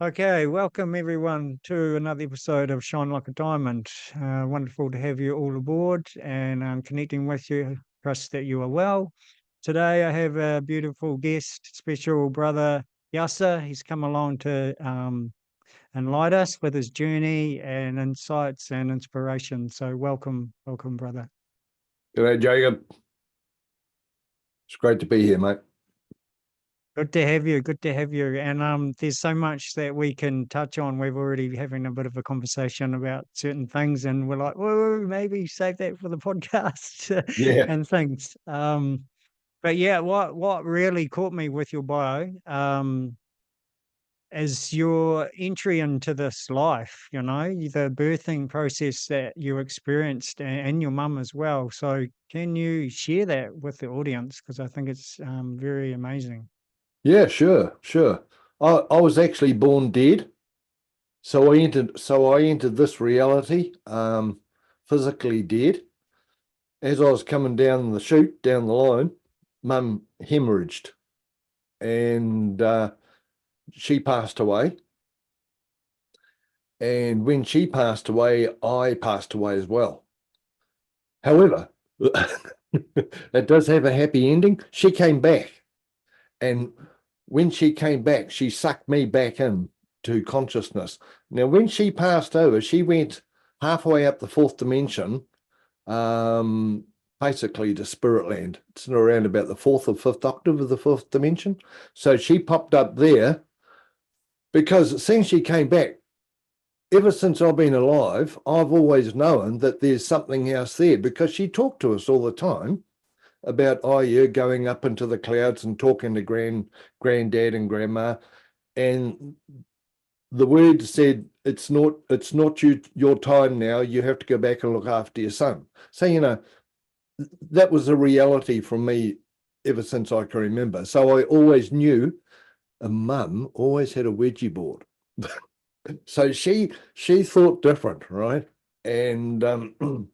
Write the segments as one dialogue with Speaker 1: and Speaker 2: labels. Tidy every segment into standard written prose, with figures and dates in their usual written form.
Speaker 1: Okay, welcome everyone to another episode of Shine Like a Diamond. Wonderful to have you all aboard and connecting with you. Trust that you are well. Today I have a beautiful guest, special brother Yasa. He's come along to enlighten us with his journey and insights and inspiration. So welcome, brother.
Speaker 2: G'day, Jacob. It's great to be here, mate.
Speaker 1: Good to have you. Good to have you. And there's so much that we can touch on. We've already having a bit of a conversation about certain things, and we're like, "Whoa, maybe save that for the podcast,"
Speaker 2: Yeah,
Speaker 1: and things. But yeah, what really caught me with your bio is your entry into this life. The birthing process that you experienced, and your mum as well. So, can you share that with the audience? Because I think it's very amazing.
Speaker 2: yeah, sure. I was actually born dead, so I entered this reality, physically dead. As I was coming down the chute, down the line, Mum hemorrhaged, and she passed away. And when she passed away, I passed away as well. However, it does have a happy ending. She came back. And when she came back, she sucked me back in to consciousness. Now, when she passed over, she went halfway up the fourth dimension, basically to spirit land. It's around about the fourth or fifth octave of the fourth dimension. So she popped up there because since she came back, ever since I've been alive, I've always known that there's something else there because she talked to us all the time about yeah, going up into the clouds and talking to granddad and grandma, and the word said it's not your time now. You have to go back and look after your son. So that was a reality for me ever since I can remember. So I always knew a mum always had a Ouija board. So she thought different, right? And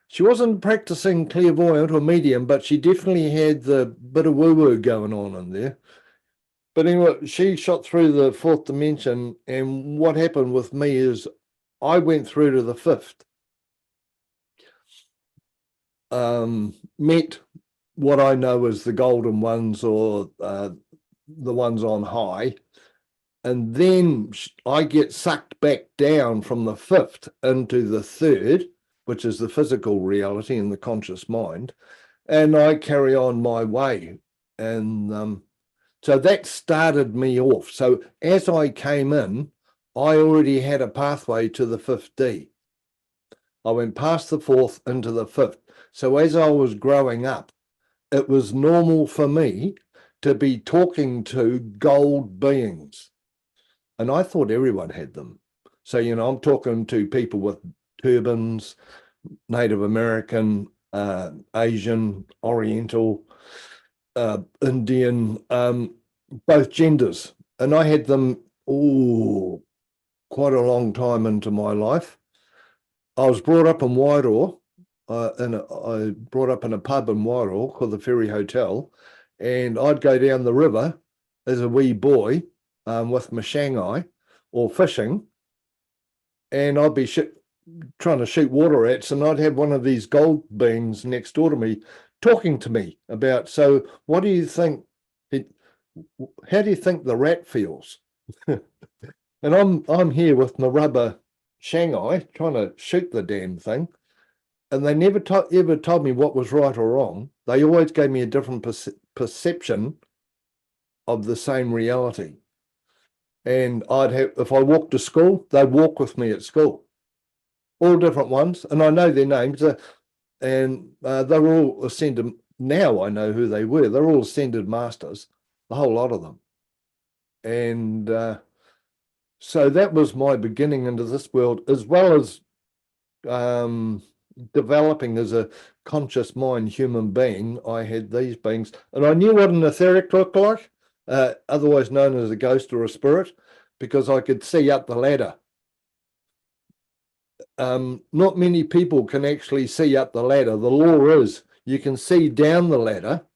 Speaker 2: she wasn't practicing clairvoyant or medium, but she definitely had the bit of woo-woo going on in there. But anyway, she shot through the fourth dimension, and what happened with me is I went through to the fifth, met what I know as the golden ones or the ones on high, and then I get sucked back down from the fifth into the third, which is the physical reality and the conscious mind, and I carry on my way. And so that started me off. So as I came in, I already had a pathway to the 5D. I went past the fourth into the fifth. So as I was growing up, it was normal for me to be talking to gold beings. And I thought everyone had them. So, I'm talking to people with turbans, Native American, Asian, Oriental, Indian, both genders. And I had them quite a long time into my life. I was brought up in Wairoa, and I brought up in a pub in Wairoa called the Ferry Hotel, and I'd go down the river as a wee boy with my shanghai or fishing, and I'd be trying to shoot water rats, and I'd have one of these gold beings next door to me talking to me about, so what do you think, how do you think the rat feels? And I'm here with my rubber shanghai trying to shoot the damn thing, and they never ever told me what was right or wrong. They always gave me a different perception of the same reality. And if I walked to school, they'd walk with me at school, all different ones, and I know their names. And they were all ascended. Now I know who they were. They're all ascended masters, the whole lot of them. And so that was my beginning into this world, as well as developing as a conscious mind human being. I had these beings, and I knew what an etheric looked like, otherwise known as a ghost or a spirit, because I could see up the ladder. Not many people can actually see up the ladder. The law is you can see down the ladder.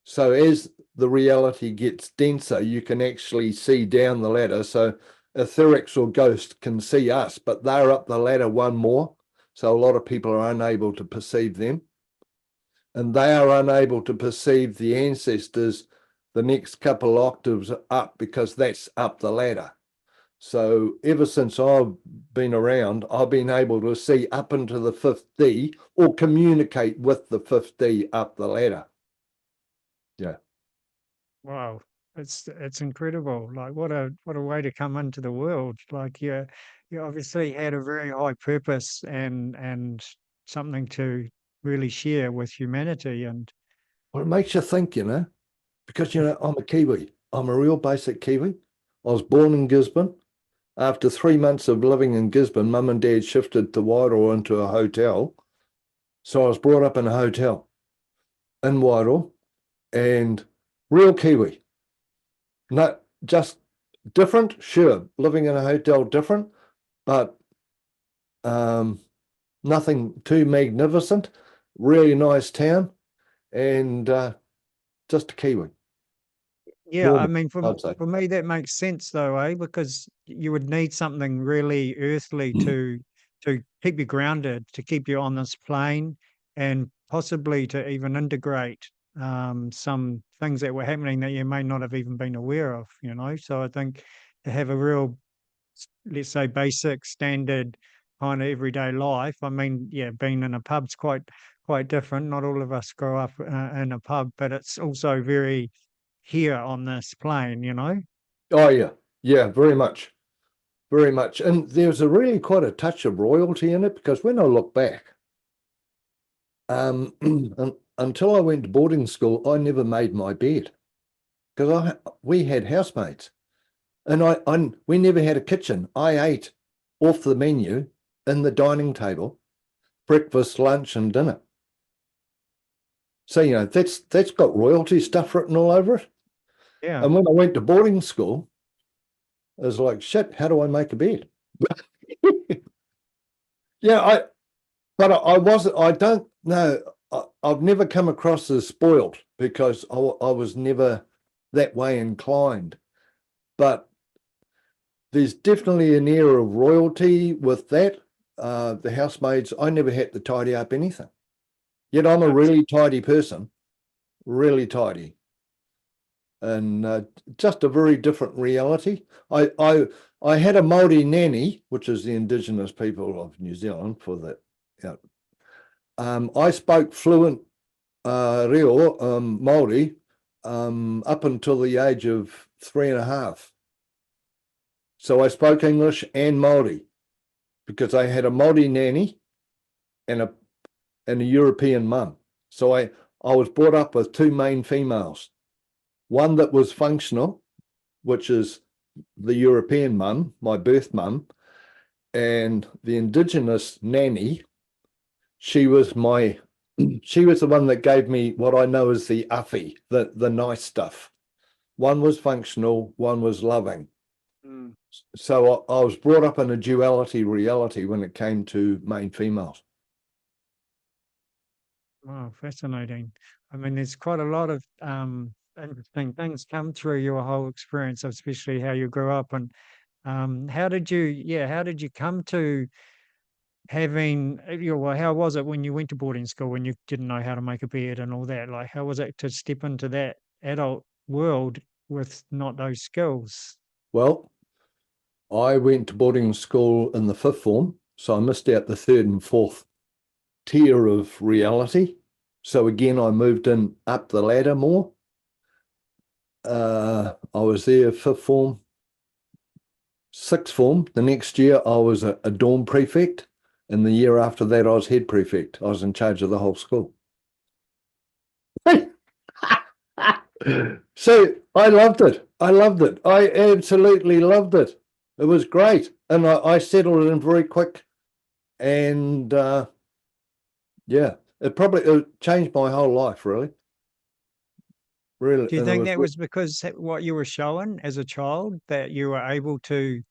Speaker 2: So as the reality gets denser, you can actually see down the ladder. So etherics or ghosts can see us, but they're up the ladder one more. So a lot of people are unable to perceive them. And they are unable to perceive the ancestors the next couple octaves up, because that's up the ladder. So ever since I've been around, I've been able to see up into the 5th D or communicate with the 5th D up the ladder. Yeah.
Speaker 1: Wow, it's incredible. Like what a way to come into the world. Like you obviously had a very high purpose and something to really share with humanity. And
Speaker 2: Well, it makes you think, because, I'm a Kiwi. I'm a real basic Kiwi. I was born in Gisborne. After 3 months of living in Gisborne, mum and dad shifted to Wairoa into a hotel. So I was brought up in a hotel in Wairoa, and real Kiwi. Not just different, sure. Living in a hotel, different, but nothing too magnificent. Really nice town, and just a Kiwi.
Speaker 1: yeah, I
Speaker 2: Normal,
Speaker 1: mean,
Speaker 2: I'd say.
Speaker 1: for me that makes sense though, eh? Because you would need something really earthly to keep you grounded, to keep you on this plane, and possibly to even integrate some things that were happening that you may not have even been aware of. So I think to have a real, let's say, basic standard kind of everyday life. I mean, yeah, being in a pub's quite different. Not all of us grow up in a pub, but it's also very here on this plane.
Speaker 2: Oh yeah, yeah, very much, very much. And there's a really quite a touch of royalty in it, because when I look back, until I went to boarding school, I never made my bed, because we had housemates, and we never had a kitchen. I ate off the menu in the dining table, breakfast, lunch, and dinner. So that's got royalty stuff written all over it.
Speaker 1: Yeah.
Speaker 2: And when I went to boarding school, it was like, shit, how do I make a bed? Yeah, I wasn't, I don't know. I've never come across as spoiled, because I was never that way inclined. But there's definitely an air of royalty with that. The housemaids, I never had to tidy up anything. Yet I'm a really tidy person, really tidy. And just a very different reality. I had a Māori nanny, which is the Indigenous people of New Zealand for that. Yeah. I spoke fluent reo Māori up until the age of 3.5. So I spoke English and Māori, because I had a Māori nanny and a European mum. So I was brought up with two main females. One that was functional, which is the European mum, my birth mum, and the Indigenous nanny. She was the one that gave me what I know as the uffy, the nice stuff. One was functional, one was loving.
Speaker 1: Mm.
Speaker 2: So I was brought up in a duality reality when it came to main females.
Speaker 1: Wow, fascinating. I mean, there's quite a lot of interesting things come through your whole experience, especially how you grew up. And how did you come to having, well, how was it when you went to boarding school, when you didn't know how to make a bed and all that? Like, how was it to step into that adult world with not those skills?
Speaker 2: Well, I went to boarding school in the 5th form, so I missed out the 3rd and 4th tier of reality. So again, I moved in up the ladder more. I was there 5th form, 6th form. The next year, I was a dorm prefect. And the year after that, I was head prefect. I was in charge of the whole school. So I loved it. I loved it. I absolutely loved it. It was great. And I settled in very quick. And yeah, it changed my whole life, really. Really.
Speaker 1: Do you
Speaker 2: And it
Speaker 1: think
Speaker 2: was,
Speaker 1: that was because what you were shown as a child, that you were able to,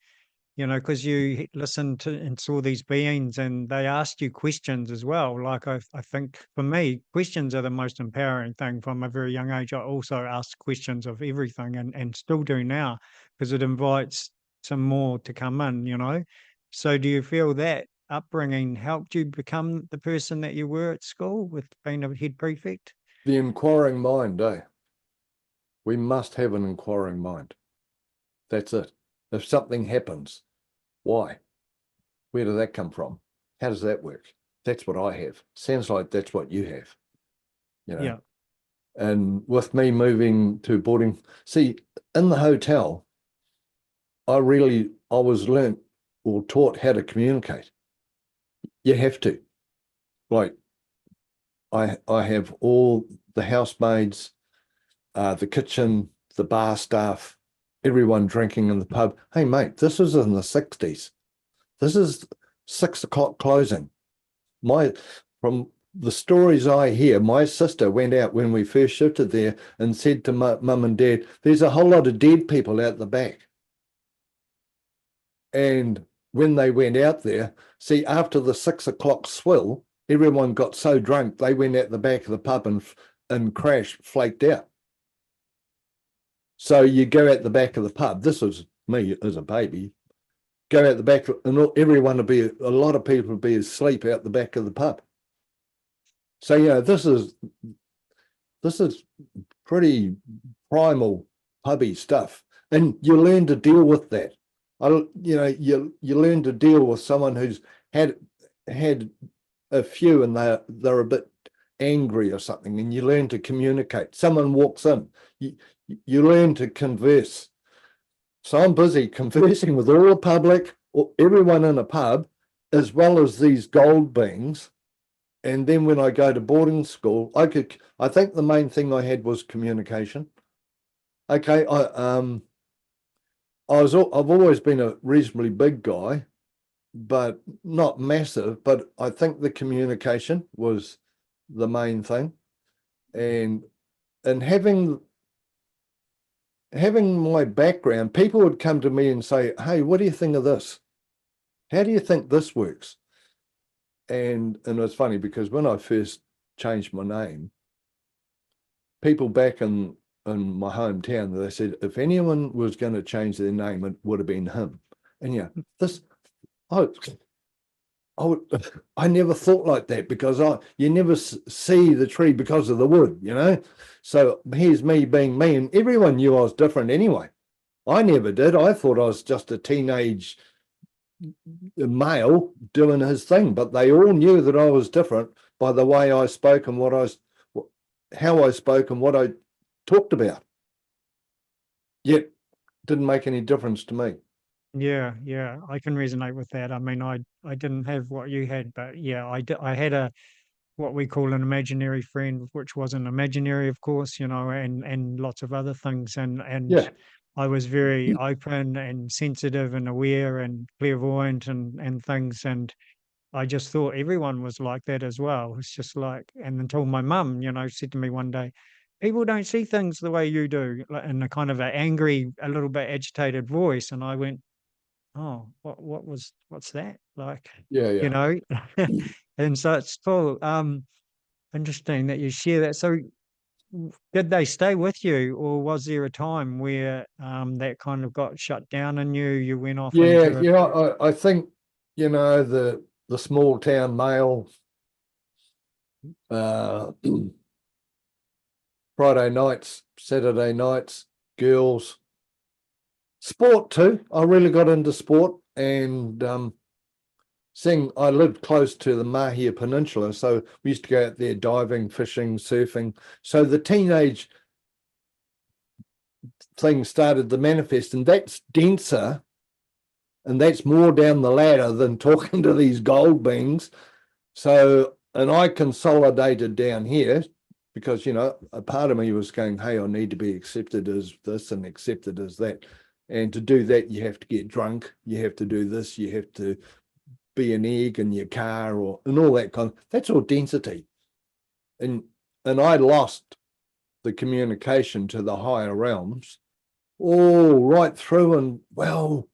Speaker 1: because you listened to and saw these beings and they asked you questions as well. Like I think for me, questions are the most empowering thing. From a very young age, I also asked questions of everything and still do now because it invites some more to come in. So do you feel that upbringing helped you become the person that you were at school with being a head prefect?
Speaker 2: The inquiring mind, eh? We must have an inquiring mind. That's it. If something happens, why? Where did that come from? How does that work? That's what I have. Sounds like that's what you have,
Speaker 1: Yeah.
Speaker 2: And with me moving to boarding, see, in the hotel, I was learnt or taught how to communicate. You have to. Like, I have all the housemaids, the kitchen, the bar staff, everyone drinking in the pub. Hey, mate, this is in the 60s. This is 6 o'clock closing. From the stories I hear, my sister went out when we first shifted there and said to mum and dad, there's a whole lot of dead people out the back. And when they went out there, see, after the 6 o'clock swill, everyone got so drunk, they went out the back of the pub and crashed, flaked out. So you go out the back of the pub. This was me as a baby. Go out the back, and a lot of people would be asleep out the back of the pub. So this is pretty primal pubby stuff, and you learn to deal with that. You learn to deal with someone who's had a few, and they're a bit angry or something, and you learn to communicate. Someone walks in, you learn to converse. So I'm busy conversing with all the public, or everyone in a pub, as well as these gold beings. And then when I go to boarding school, I think the main thing I had was communication. Okay, I've always been a reasonably big guy, but not massive. But I think the communication was the main thing, and having my background, people would come to me and say, hey, what do you think of this? How do you think this works? And it was funny because when I first changed my name, people back in my hometown, they said, if anyone was going to change their name, it would have been him. And I never thought like that, because you never see the tree because of the wood, So here's me being me, and everyone knew I was different anyway. I never did. I thought I was just a teenage male doing his thing, but they all knew that I was different by the way I spoke and how I spoke and what I talked about. Yet didn't make any difference to me.
Speaker 1: Yeah, I can resonate with that. I mean, I didn't have what you had, but yeah, I had what we call an imaginary friend, which wasn't imaginary, of course, and lots of other things. And
Speaker 2: Yeah.
Speaker 1: I was very open and sensitive and aware and clairvoyant and things. And I just thought everyone was like that as well. It's just like, and until my mum, said to me one day, people don't see things the way you do, in a kind of an angry, a little bit agitated voice. And I went, oh, what's that? Like, you
Speaker 2: Yeah.
Speaker 1: know, and so it's cool. Interesting that you share that. So did they stay with you, or was there a time where that kind of got shut down and you went off into
Speaker 2: I think, the small town male, uh, Friday nights, Saturday nights, girls, sport too. I really got into sport, and I lived close to the Mahia Peninsula, so we used to go out there diving, fishing, surfing. So the teenage thing started to manifest, and that's denser, and that's more down the ladder than talking to these gold beings. So, and I consolidated down here because, a part of me was going, hey, I need to be accepted as this and accepted as that. And to do that, you have to get drunk. You have to do this. You have to be an egg in your car and all that that's all density. And I lost the communication to the higher realms all right through. And well,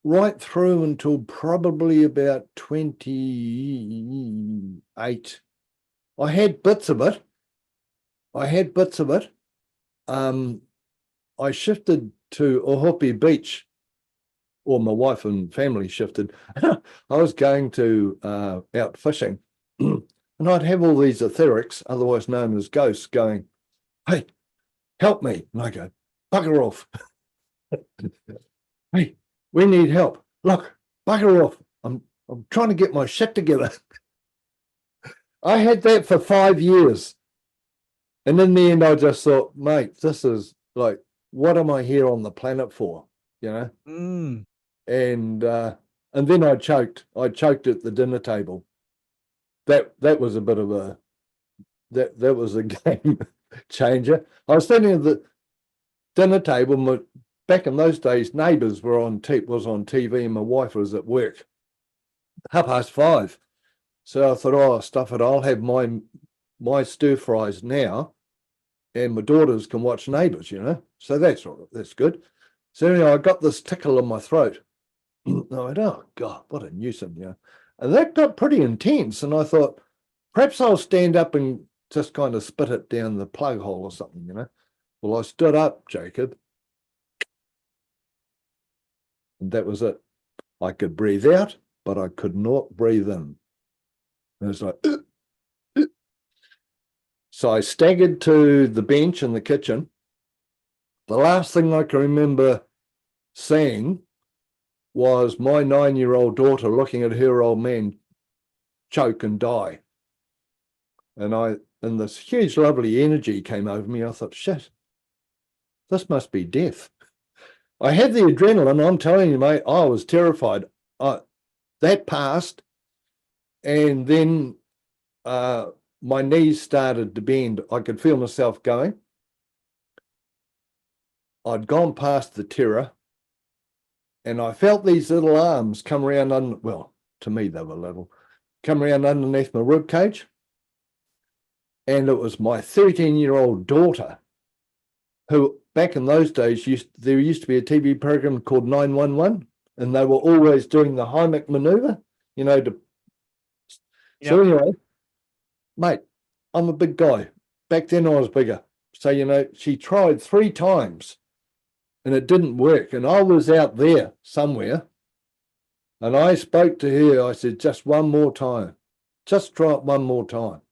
Speaker 2: right through until probably about 28. I had bits of it. I shifted to Ohope Beach, or my wife and family shifted. I was going to out fishing, and I'd have all these etherics, otherwise known as ghosts, going, "Hey, help me!" And I go, "Bugger off!" "Hey, we need help. Look, bugger off! I'm trying to get my shit together." I had that for 5 years, and in the end, I just thought, "Mate, this is like, what am I here on the planet for?" You know.
Speaker 1: Mm.
Speaker 2: And then I choked. I choked at the dinner table. That was a bit of a that was a game changer. I was standing at the dinner table. Back in those days, Neighbours was on TV, and my wife was at work. 5:30. So I thought, oh, stuff it. I'll have my stir fries now, and my daughters can watch Neighbours. So that's all right. That's good. So anyway, I got this tickle in my throat. I went, oh God, what a nuisance, And that got pretty intense. And I thought, perhaps I'll stand up and just kind of spit it down the plug hole or something, Well, I stood up, Jacob, and that was it. I could breathe out, but I could not breathe in. And it was like, So I staggered to the bench in the kitchen. The last thing I can remember seeing was my 9-year-old daughter looking at her old man choke and die. And this huge, lovely energy came over me. I thought, shit, this must be death. I had the adrenaline. I'm telling you, mate, I was terrified. That passed. And then my knees started to bend. I could feel myself going. I'd gone past the terror. And I felt these little arms come around, to me they were little, come around underneath my rib cage. And it was my 13-year-old daughter, who back in those days, there used to be a TV program called 911, and they were always doing the Heimlich maneuver, So anyway, mate, I'm a big guy. Back then I was bigger. So, she tried 3 times and it didn't work. And I was out there somewhere and I spoke to her. I said, just one more time. Just try it one more time.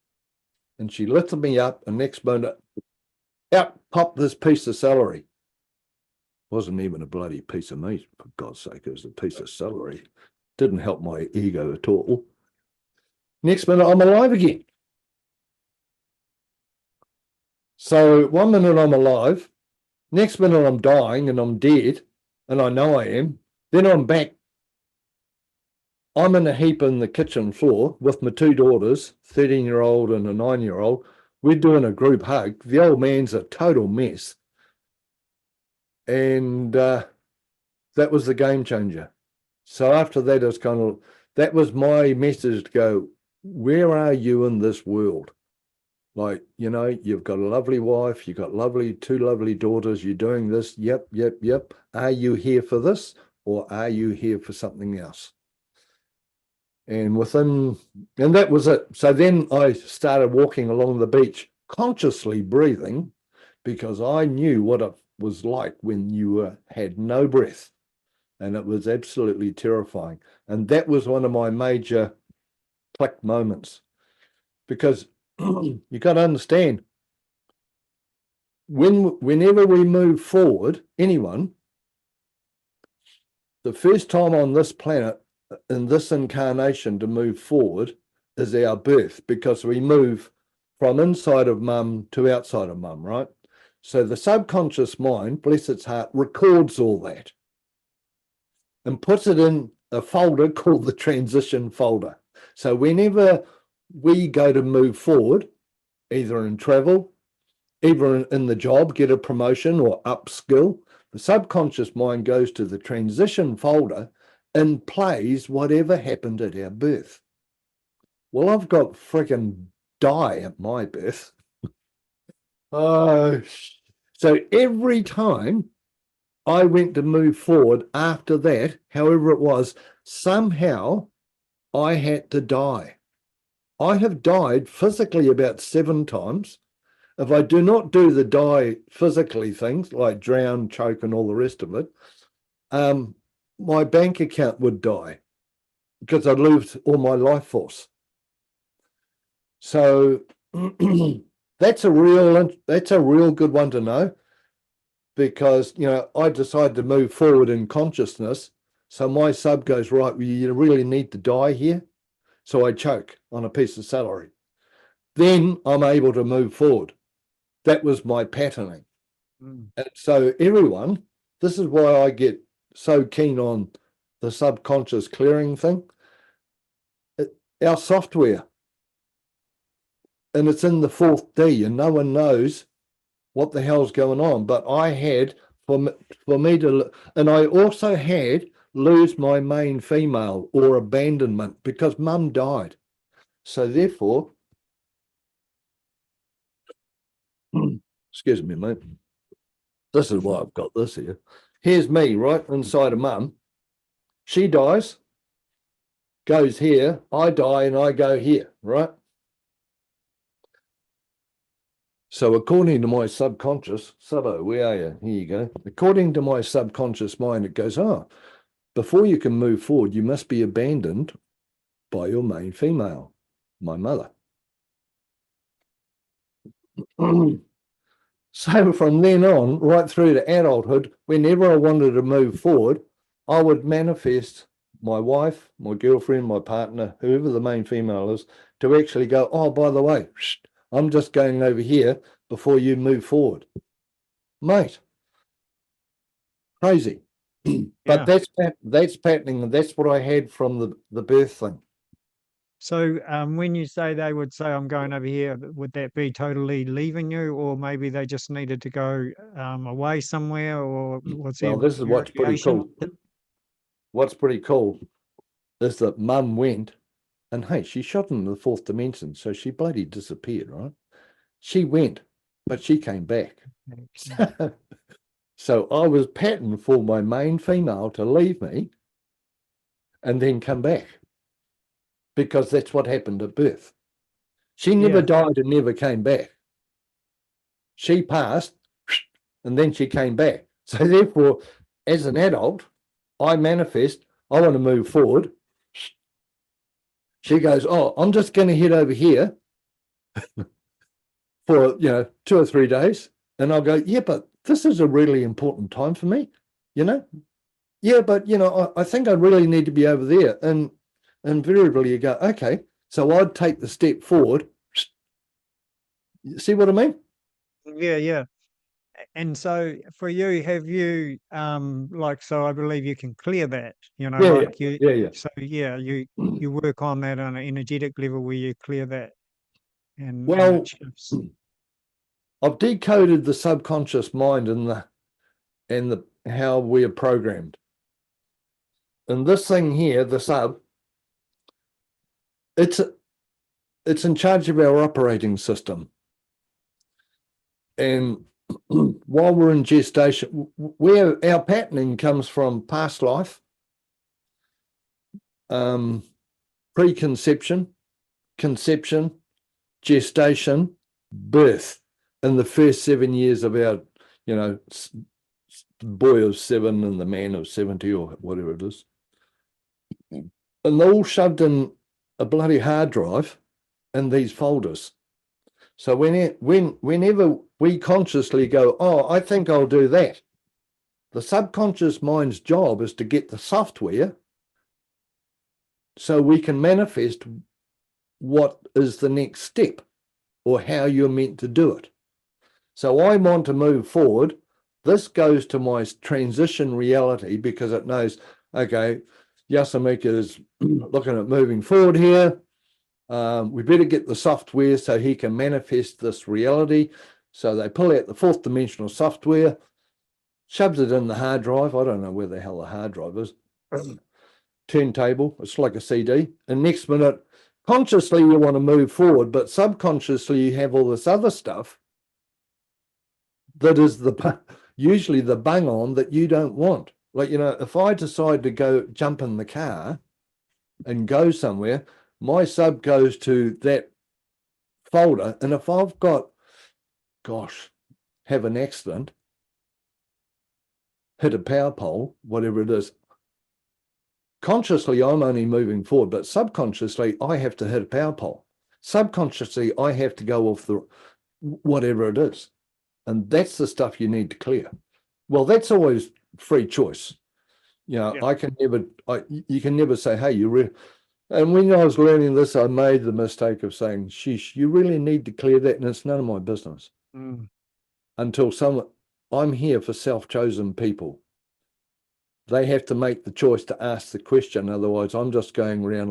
Speaker 2: And she lifted me up, and next minute, out popped this piece of celery. Wasn't even a bloody piece of meat, for God's sake. It was a piece of celery. Didn't help my ego at all. Next minute, I'm alive again. So 1 minute I'm alive, next minute I'm dying and I'm dead, and I know I am. Then I'm back. I'm in a heap on the kitchen floor with my 2 daughters, 13-year-old and a 9-year-old. We're doing a group hug. The old man's a total mess. And that was the game changer. So after that, it was that was my message to go, where are you in this world? Like, you've got a lovely wife, you've got 2 lovely daughters, you're doing this. Yep. Are you here for this, or are you here for something else? And that was it. So then I started walking along the beach, consciously breathing, because I knew what it was like when you had no breath. And it was absolutely terrifying. And that was one of my major click moments, because you got to understand, whenever we move forward, anyone, the first time on this planet, in this incarnation, to move forward is our birth, because we move from inside of mum to outside of mum, right? So the subconscious mind, bless its heart, records all that and puts it in a folder called the transition folder. So whenever we go to move forward, either in travel, either in the job, get a promotion or upskill, the subconscious mind goes to the transition folder and plays whatever happened at our birth. Well, I've got freaking die at my birth. So every time I went to move forward after that, however it was, somehow I had to die. I have died physically about 7 times. If I do not do the die physically things like drown, choke, and all the rest of it, my bank account would die because I'd lose all my life force. So that's a real good one to know, because I decided to move forward in consciousness. So my sub goes, right, well, you really need to die here. So I choke on a piece of celery. Then I'm able to move forward. That was my patterning. And so everyone, this is why I get so keen on the subconscious clearing thing. Our software, and it's in the 4th D, and no one knows what the hell's going on. But I had, for me to, and I also had lose my main female or abandonment because mum died. So therefore, excuse me, mate. This is why I've got this here. Here's me, right, inside of mum. She dies, goes here, I die, and I go here, right? So according to my subconscious, Subbo, where are you? Here you go. According to my subconscious mind, it goes, before you can move forward, you must be abandoned by your main female, my mother. So from then on, right through to adulthood, whenever I wanted to move forward, I would manifest my wife, my girlfriend, my partner, whoever the main female is, to actually go, oh, by the way, I'm just going over here before you move forward. Mate, crazy. But that's patterning, and that's what I had from the birth thing.
Speaker 1: So when you say they would say, I'm going over here, would that be totally leaving you, or maybe they just needed to go away somewhere, or was
Speaker 2: Well,
Speaker 1: there
Speaker 2: this is what's pretty cool. What's pretty cool is that mum went, and hey, she shot into the 4th dimension, so she bloody disappeared, right? She went, but she came back. So I was patterned for my main female to leave me and then come back, because that's what happened at birth. She never died and never came back. She passed and then she came back. So therefore, as an adult, I manifest, I want to move forward. She goes, oh, I'm just going to head over here for, 2 or 3 days. And I'll go, yeah, but this is a really important time for me, Yeah, but, I think I really need to be over there. And invariably you go, okay. So I'd take the step forward. See what I mean?
Speaker 1: Yeah. And so for you, have you so I believe you can clear that,
Speaker 2: Yeah.
Speaker 1: So you work on that on an energetic level where you clear that, and
Speaker 2: Well,
Speaker 1: it shifts.
Speaker 2: I've decoded the subconscious mind and how we are programmed. And this thing here, the sub, it's in charge of our operating system. And while we're in gestation, where our patterning comes from past life, preconception, conception, gestation, birth, in the first 7 years of our, boy of 7 and the man of 70 or whatever it is. And they're all shoved in a bloody hard drive in these folders. So whenever we consciously go, oh, I think I'll do that, the subconscious mind's job is to get the software so we can manifest what is the next step or how you're meant to do it. So I want to move forward. This goes to my transition reality because it knows, okay, Yasamika is looking at moving forward here. We better get the software so he can manifest this reality. So they pull out the 4th dimensional software, shoves it in the hard drive. I don't know where the hell the hard drive is. Turntable, it's like a CD. And next minute, consciously you want to move forward, but subconsciously you have all this other stuff that is usually the bung on that you don't want. Like, if I decide to go jump in the car and go somewhere, my sub goes to that folder. And if I've got, gosh, have an accident, hit a power pole, whatever it is, consciously I'm only moving forward, but subconsciously I have to hit a power pole. Subconsciously I have to go off the whatever it is. And that's the stuff you need to clear. Well, that's always free choice.
Speaker 1: Yeah.
Speaker 2: You can never say, hey, and when I was learning this, I made the mistake of saying, sheesh, you really need to clear that. And it's none of my business until I'm here for self-chosen people. They have to make the choice to ask the question. Otherwise, I'm just going around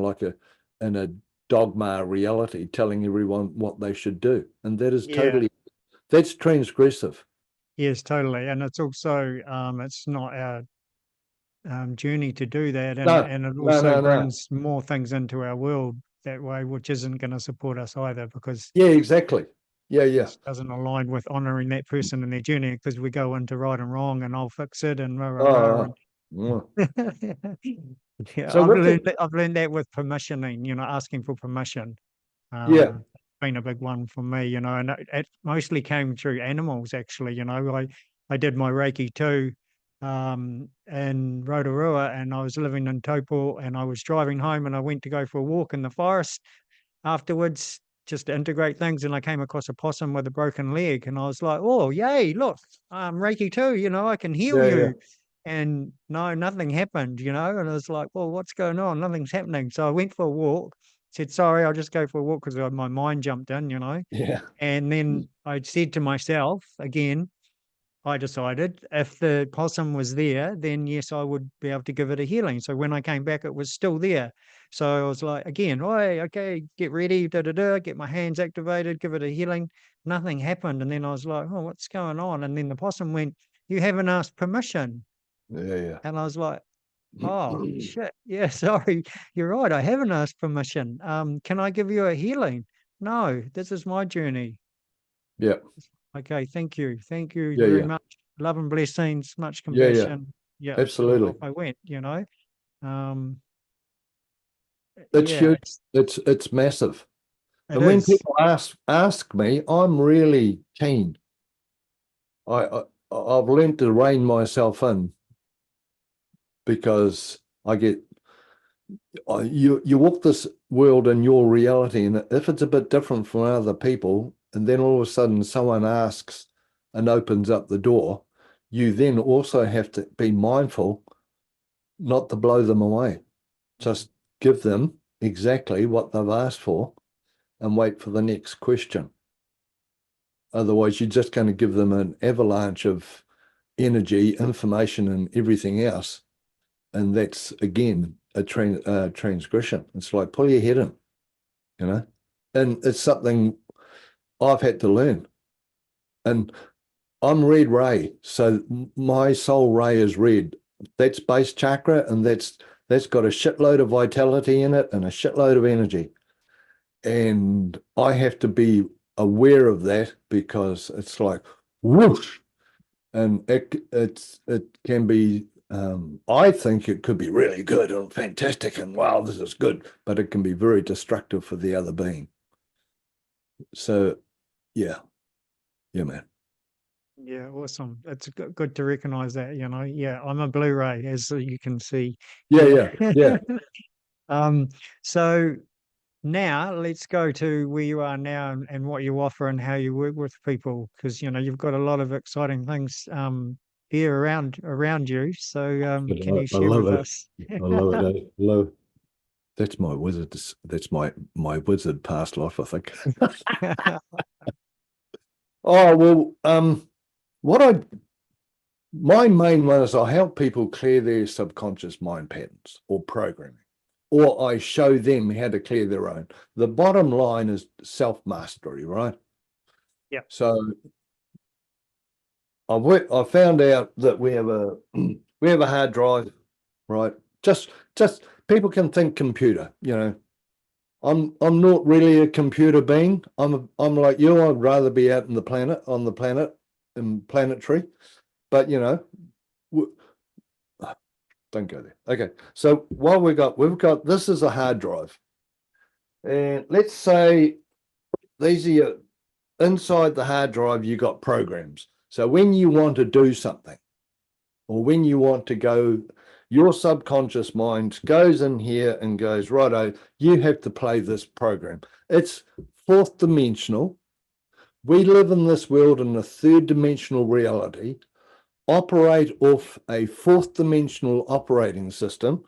Speaker 2: in a dogma reality, telling everyone what they should do. And that is that's transgressive.
Speaker 1: Yes, totally. And it's also, it's not our journey to do that. And it also brings more things into our world that way, which isn't going to support us either, because
Speaker 2: exactly.
Speaker 1: it doesn't align with honoring that person in their journey, because we go into right and wrong and I'll fix it and rah, rah, rah. Yeah,
Speaker 2: So
Speaker 1: I've learned that with permissioning, asking for permission. Been a big one for me, and it mostly came through animals, actually. I did my Reiki too in Rotorua, and I was living in Taupo, and I was driving home, and I went to go for a walk in the forest afterwards just to integrate things, and I came across a possum with a broken leg, and I was like, oh, yay, look, Reiki too, I can heal you. And no, nothing happened, and I was like, well, what's going on? Nothing's happening. So I went for a walk, said, sorry, I'll just go for a walk, because my mind jumped in, and then I said to myself again, I decided if the possum was there, then yes, I would be able to give it a healing. So when I came back, it was still there. So I was like, again, okay, get ready, get my hands activated, give it a healing. Nothing happened. And then I was like, oh, what's going on? And then the possum went, you haven't asked permission. And I was like, oh, shit. Yeah, sorry. You're right. I haven't asked permission. Can I give you a healing? No, this is my journey.
Speaker 2: Yeah.
Speaker 1: Okay, thank you. Thank you very much. Love and blessings, much compassion. Yeah,
Speaker 2: absolutely.
Speaker 1: off I went,
Speaker 2: It's huge. It's massive. And when people ask me, I'm really keen. I've learned to rein myself in, because you walk this world in your reality, and if it's a bit different from other people, and then all of a sudden someone asks and opens up the door, you then also have to be mindful not to blow them away. Just give them exactly what they've asked for and wait for the next question. Otherwise, you're just going to give them an avalanche of energy, information, and everything else. And that's, again, a transgression. It's like, pull your head in, And it's something I've had to learn. And I'm red ray, so my soul ray is red. That's base chakra, and that's got a shitload of vitality in it and a shitload of energy. And I have to be aware of that, because it's like whoosh, and it can be. I think it could be really good and fantastic, and wow, this is good, but it can be very destructive for the other being. So, yeah, man.
Speaker 1: Yeah, awesome. It's good to recognize that, Yeah, I'm a Blu-ray, as you can see.
Speaker 2: Yeah.
Speaker 1: So now let's go to where you are now and what you offer and how you work with people, because you've got a lot of exciting things here around you. So can you share with us?
Speaker 2: I love it. I love it. That's my wizard. That's my wizard past life, I think. Oh well, my main one is I help people clear their subconscious mind patterns or programming, or I show them how to clear their own. The bottom line is self-mastery, right?
Speaker 1: Yeah.
Speaker 2: So I found out that we have a hard drive, right? Just people can think computer, I'm not really a computer being. I'm like you. I'd rather be out on the planet, in planetary. But, don't go there. Okay. So what we've got, this is a hard drive. And let's say these are your, inside the hard drive, you got programs. So when you want to do something, or when you want to go, your subconscious mind goes in here and goes, righto, you have to play this program. It's fourth dimensional. We live in this world in a third dimensional reality, operate off a fourth dimensional operating system,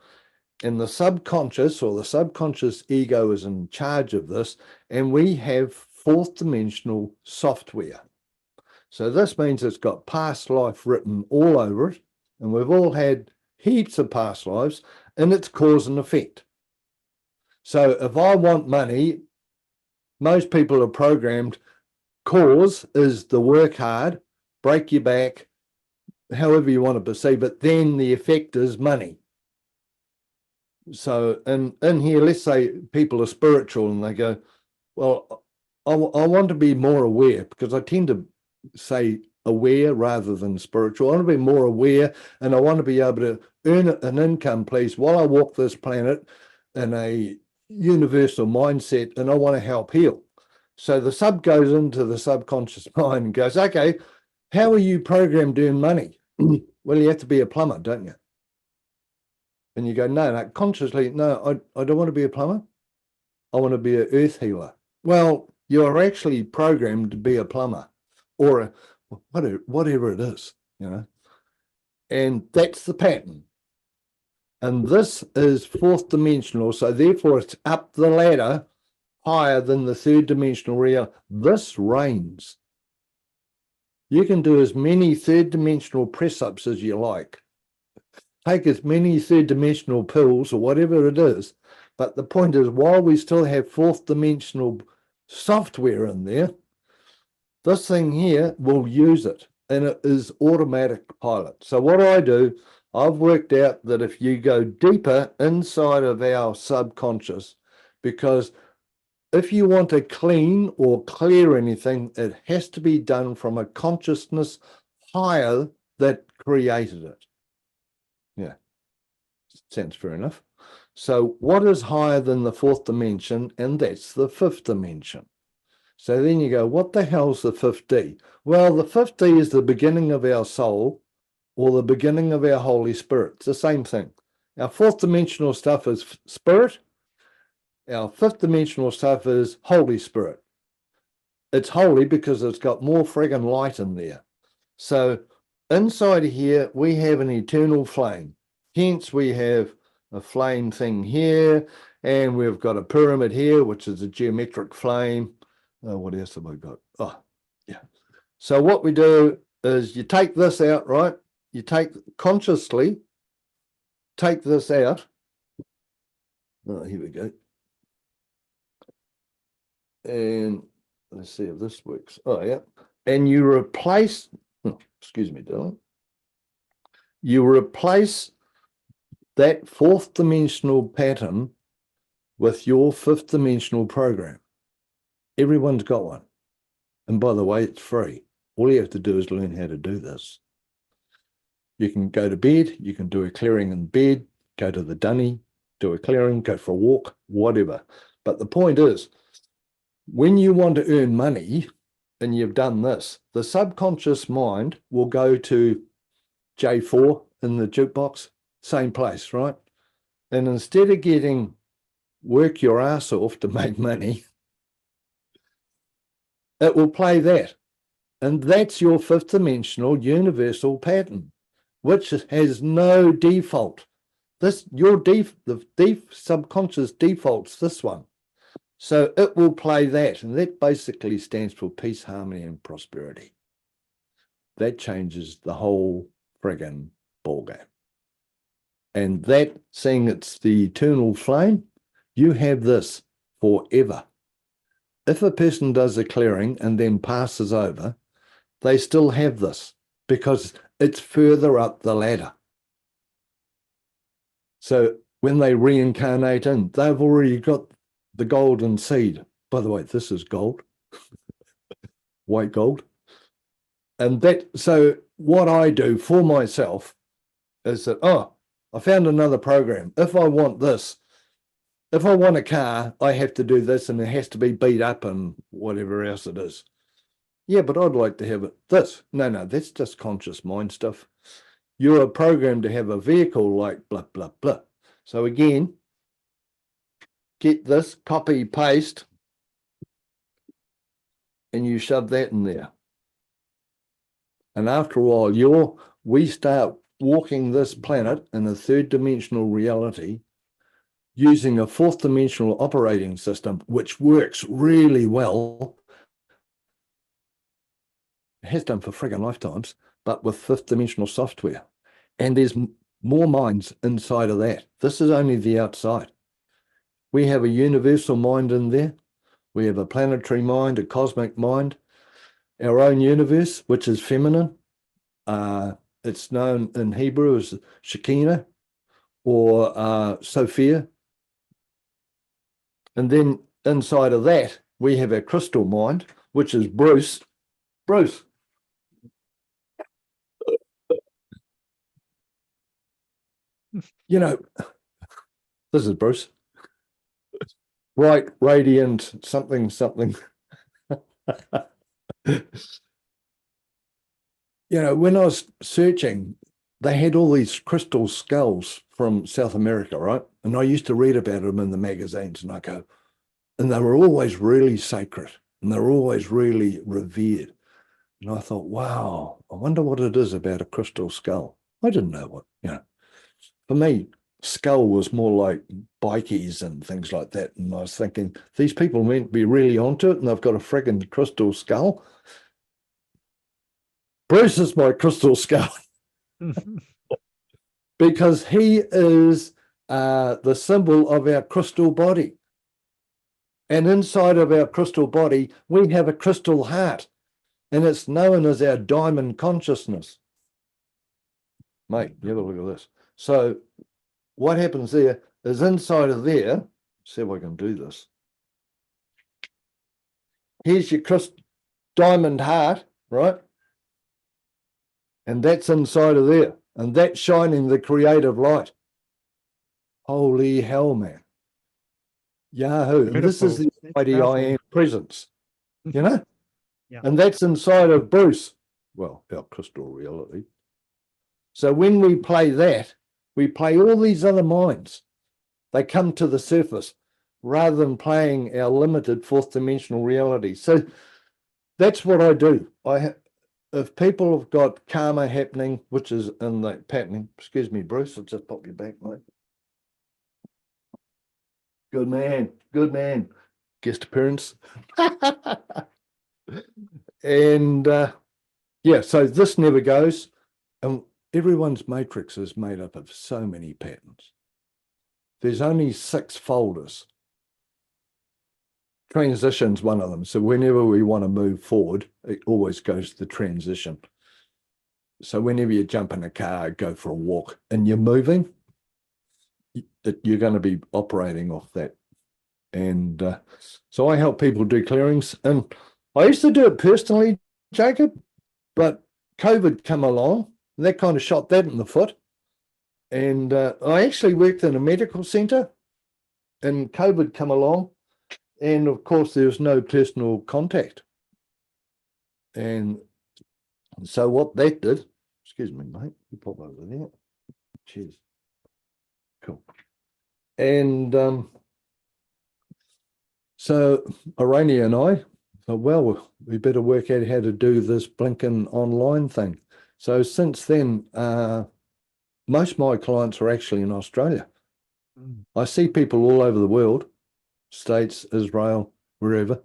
Speaker 2: and the subconscious or the subconscious ego is in charge of this, and we have fourth dimensional software. So this means it's got past life written all over it, and we've all had heaps of past lives, and it's cause and effect. So if I want money, most people are programmed, cause is the work hard, break your back, however you want to perceive it, then the effect is money. So in here, let's say people are spiritual and they go, well, I want to be more aware, because I tend to say aware rather than spiritual. I want to be more aware, and I want to be able to earn an income, please, while I walk this planet in a universal mindset, and I want to help heal. So the sub goes into the subconscious mind and goes, okay, how are you programmed to earn money? Well, you have to be a plumber, don't you? And you go, no, consciously, no, I don't want to be a plumber. I want to be an earth healer. Well, you're actually programmed to be a plumber or whatever it is, and that's the pattern. And this is fourth dimensional. So therefore it's up the ladder higher than the third dimensional reality. This reigns. You can do as many third dimensional press-ups as you like. Take as many third dimensional pills or whatever it is. But the point is, while we still have fourth dimensional software in there, this thing here will use it, and it is automatic pilot. So what I do, I've worked out that if you go deeper inside of our subconscious, because if you want to clean or clear anything, it has to be done from a consciousness higher that created it. Yeah, sounds fair enough. So what is higher than the fourth dimension? And that's the fifth dimension. So then you go, what the hell's the 5D? Well, the 5D is the beginning of our soul or the beginning of our Holy Spirit. It's the same thing. Our fourth dimensional stuff is spirit. Our fifth dimensional stuff is Holy Spirit. It's holy because it's got more friggin' light in there. So inside here, we have an eternal flame. Hence, we have a flame thing here, and we've got a pyramid here, which is a geometric flame. What else have I got? Oh, yeah. So what we do is you take this out, right? You consciously take this out. Oh, here we go. And let's see if this works. Oh, yeah. And you replace, excuse me, darling. You replace that fourth dimensional pattern with your fifth dimensional program. Everyone's got one. And by the way, it's free. All you have to do is learn how to do this. You can go to bed, you can do a clearing in bed, go to the dunny, do a clearing, go for a walk, whatever. But the point is, when you want to earn money and you've done this, the subconscious mind will go to J4 in the jukebox, same place, right? And instead of getting work your ass off to make money, it will play that. And that's your fifth dimensional universal pattern, which has no default. The subconscious default's this one. So it will play that. And that basically stands for peace, harmony, and prosperity. That changes the whole friggin' ballgame. And that, seeing it's the eternal flame, you have this forever. If a person does a clearing and then passes over, they still have this because it's further up the ladder. So when they reincarnate in, they've already got the golden seed. By the way, this is gold, white gold. And that, so what I do for myself is that, I found another program. If I want this, if I want a car, I have to do this and it has to be beat up and whatever else it is. Yeah, but I'd like to have it this. No, that's just conscious mind stuff. You're programmed to have a vehicle like blah, blah, blah. So again, get this, copy, paste, and you shove that in there. And after a while, we start walking this planet in a third dimensional reality using a fourth dimensional operating system, which works really well. It has done for friggin' lifetimes, but with fifth dimensional software. And there's more minds inside of that. This is only the outside. We have a universal mind in there. We have a planetary mind, a cosmic mind, our own universe, which is feminine. It's known in Hebrew as Shekinah or Sophia. And then inside of that, we have our crystal mind, which is Bruce. Bruce. You know, this is Bruce. Bright, radiant, something. You know, when I was searching, they had all these crystal skulls from South America, right? And I used to read about them in the magazines, and I go, and they were always really sacred, and they were always really revered. And I thought, wow, I wonder what it is about a crystal skull. I didn't know what, for me, skull was more like bikies and things like that. And I was thinking, these people meant to be really onto it, and they've got a frigging crystal skull. Bruce is my crystal skull because he is the symbol of our crystal body. And inside of our crystal body, we have a crystal heart, and it's known as our diamond consciousness. Mate, you have a look at this. So what happens there is inside of there, see if I can do this. Here's your diamond heart, right? And that's inside of there. And that's shining the creative light. Holy hell, man. Yahoo. And this is the mighty I am presence, Yeah. And that's inside of Bruce. Well, our crystal reality. So when we play that, we play all these other minds. They come to the surface rather than playing our limited fourth dimensional reality. So that's what I do. If people have got karma happening, which is in the patterning, excuse me, Bruce, I'll just pop you back, mate. Good man. Guest appearance. And so this never goes. And everyone's matrix is made up of so many patterns. There's only 6 folders. Transition's one of them. So whenever we want to move forward, it always goes to the transition. So whenever you jump in a car, go for a walk, and you're moving, you're going to be operating off that. And so I help people do clearings. And I used to do it personally, Jacob, but COVID came along, and that kind of shot that in the foot. And I actually worked in a medical centre, and COVID came along. And of course, there was no personal contact. And so what that did, excuse me, mate, you pop over there. Cheers. Cool. And so Arania and I thought, well, we better work out how to do this blinking online thing. So since then, most of my clients are actually in Australia. I see people all over the world, States, Israel, wherever.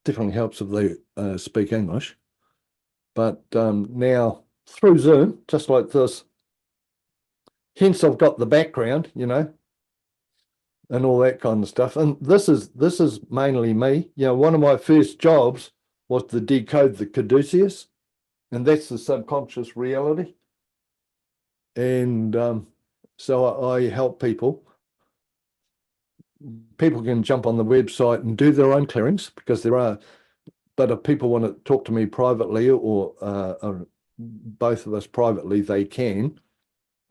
Speaker 2: Definitely helps if they speak English. But now through Zoom, just like this, hence I've got the background, and all that kind of stuff. And this is mainly me. One of my first jobs was to decode the caduceus, and that's the subconscious reality. And so I help people. People can jump on the website and do their own clearings because there are, but if people want to talk to me privately or both of us privately, they can.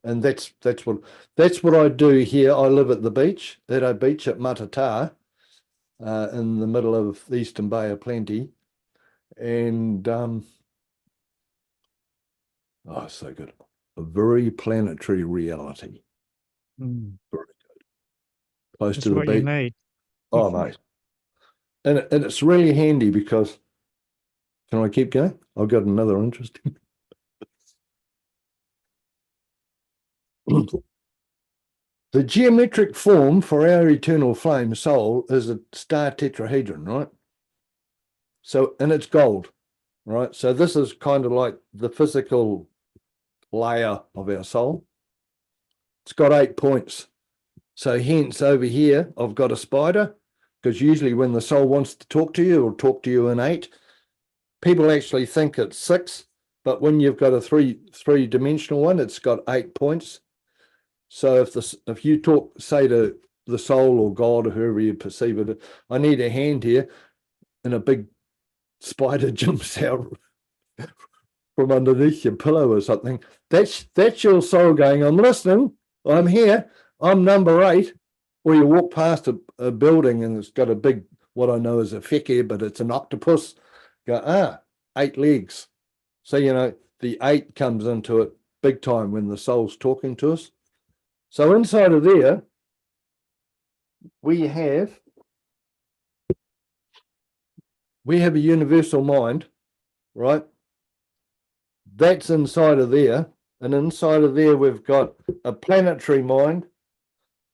Speaker 2: And that's what I do here. I live at the beach, Edo Beach at Matata, in the middle of the Eastern Bay of Plenty. And oh, so good. A very planetary reality.
Speaker 1: Mm.
Speaker 2: Very good. Close
Speaker 1: That's
Speaker 2: to the
Speaker 1: what you
Speaker 2: beach.
Speaker 1: need.
Speaker 2: Oh, mate. And it's really handy because, can I keep going? I've got another interesting. The geometric form for our eternal flame soul is a star tetrahedron, right? So, and it's gold, right? So this is kind of like the physical layer of our soul. It's got 8 points. So hence over here, I've got a spider, because usually when the soul wants to talk to you, it'll talk to you in 8. People actually think it's 6, but when you've got a three-dimensional one, it's got 8 points. So if you say to the soul or God or whoever you perceive it, I need a hand here, and a big spider jumps out from underneath your pillow or something, that's your soul going, I'm listening, I'm here, I'm number 8. Or you walk past a building and it's got a big, what I know is a wheke, but it's an octopus. Go, 8 legs. So, the 8 comes into it big time when the soul's talking to us. So inside of there, we have a universal mind, right? That's inside of there. And inside of there, we've got a planetary mind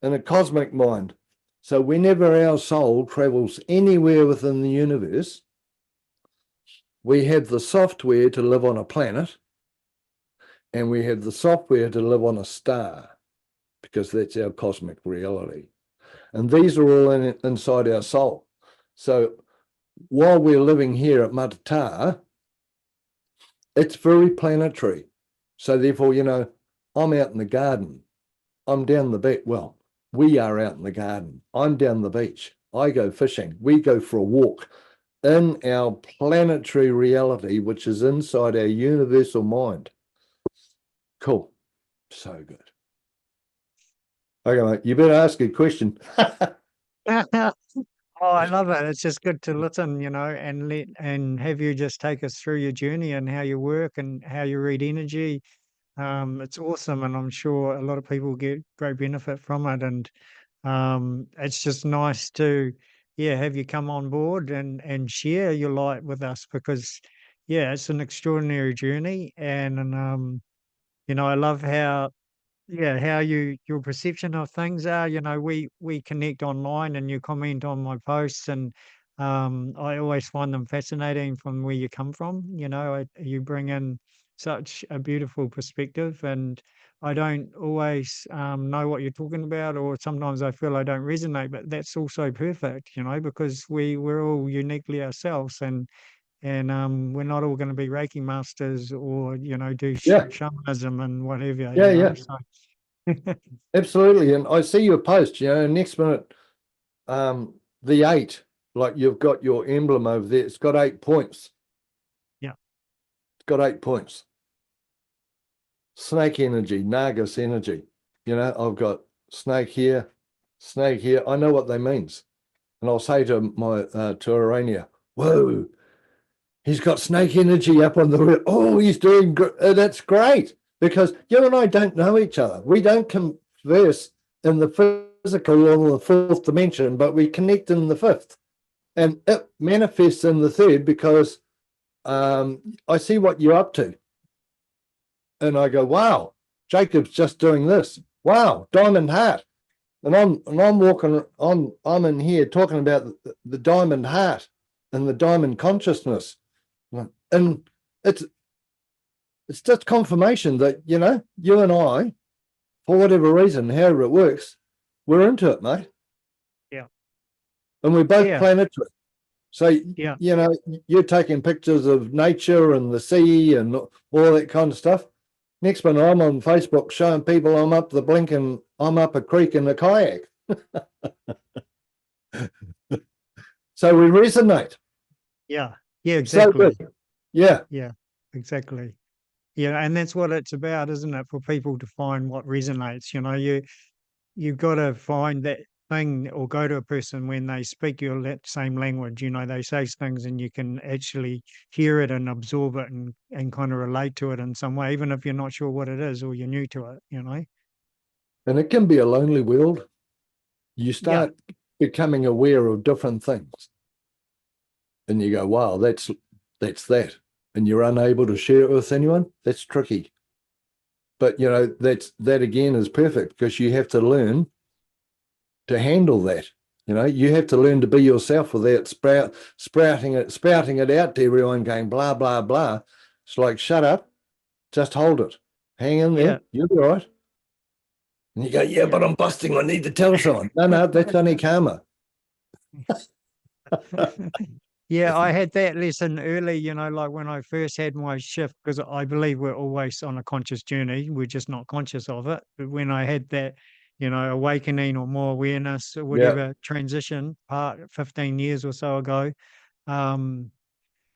Speaker 2: and a cosmic mind. So whenever our soul travels anywhere within the universe, we have the software to live on a planet, and we have the software to live on a star, because that's our cosmic reality. And these are all inside our soul. So while we're living here at Matata, it's very planetary. So therefore, I'm out in the garden. I'm down the beach. Well, we are out in the garden. I'm down the beach. I go fishing. We go for a walk in our planetary reality, which is inside our universal mind. Cool. So good. Okay, mate, you better ask a question.
Speaker 1: Oh, I love it. It's just good to listen, and have you just take us through your journey and how you work and how you read energy. It's awesome, and I'm sure a lot of people get great benefit from it. And it's just nice to, have you come on board and share your light with us, because, it's an extraordinary journey. And I love how your perception of things are. We connect online and you comment on my posts, and I always find them fascinating from where you come from. You bring in such a beautiful perspective, and I don't always know what you're talking about, or sometimes I feel I don't resonate, but that's also perfect, because we're all uniquely ourselves, and we're not all going to be Reiki masters, or do
Speaker 2: Yeah,
Speaker 1: shamanism and whatever,
Speaker 2: yeah.
Speaker 1: so
Speaker 2: Absolutely. And I see your post, next minute, the 8, like you've got your emblem over there, it's got 8 points.
Speaker 1: Yeah.
Speaker 2: It's got 8 points. Snake energy, Nagas energy. I've got snake here. I know what they means. And I'll say to my to Arania, whoa, he's got snake energy up on the, oh, he's doing, that's great, because you and I don't know each other. We don't converse in the physical or the 4th dimension, but we connect in the 5th. And it manifests in the 3rd because I see what you're up to. And I go, wow, Jacob's just doing this. Wow, diamond heart. And I'm walking, I'm in here talking about the diamond heart and the diamond consciousness. And it's just confirmation that, you and I, for whatever reason, however it works, we're into it, mate.
Speaker 1: Yeah.
Speaker 2: And we're both
Speaker 1: Yeah.
Speaker 2: planetary. So,
Speaker 1: Yeah.
Speaker 2: You're taking pictures of nature and the sea and all that kind of stuff. Next one, I'm on Facebook showing people I'm up I'm up a creek in a kayak. So we resonate.
Speaker 1: Yeah. Yeah,
Speaker 2: So
Speaker 1: exactly.
Speaker 2: good. Yeah.
Speaker 1: Yeah, exactly. Yeah, and that's what it's about, isn't it? For people to find what resonates. You've got to find that thing or go to a person when they speak your same language. They say things and you can actually hear it and absorb it and kind of relate to it in some way, even if you're not sure what it is or you're new to it.
Speaker 2: And it can be a lonely world. You
Speaker 1: Yeah,
Speaker 2: start becoming aware of different things, and you go, "Wow, that's that," and you're unable to share it with anyone. That's tricky. But that again is perfect because you have to learn to handle that. You have to learn to be yourself without sprouting it out to everyone, going blah blah blah. It's like, shut up, just hold it, hang in
Speaker 1: yeah,
Speaker 2: there, you'll be all right. And you go, yeah,
Speaker 1: yeah.
Speaker 2: but I'm busting. I need to tell someone. No, that's only karma.
Speaker 1: Yeah, I had that lesson early, like when I first had my shift, because I believe we're always on a conscious journey. We're just not conscious of it. But when I had that, awakening or more awareness or
Speaker 2: Yeah,
Speaker 1: whatever transition part 15 years or so ago, um,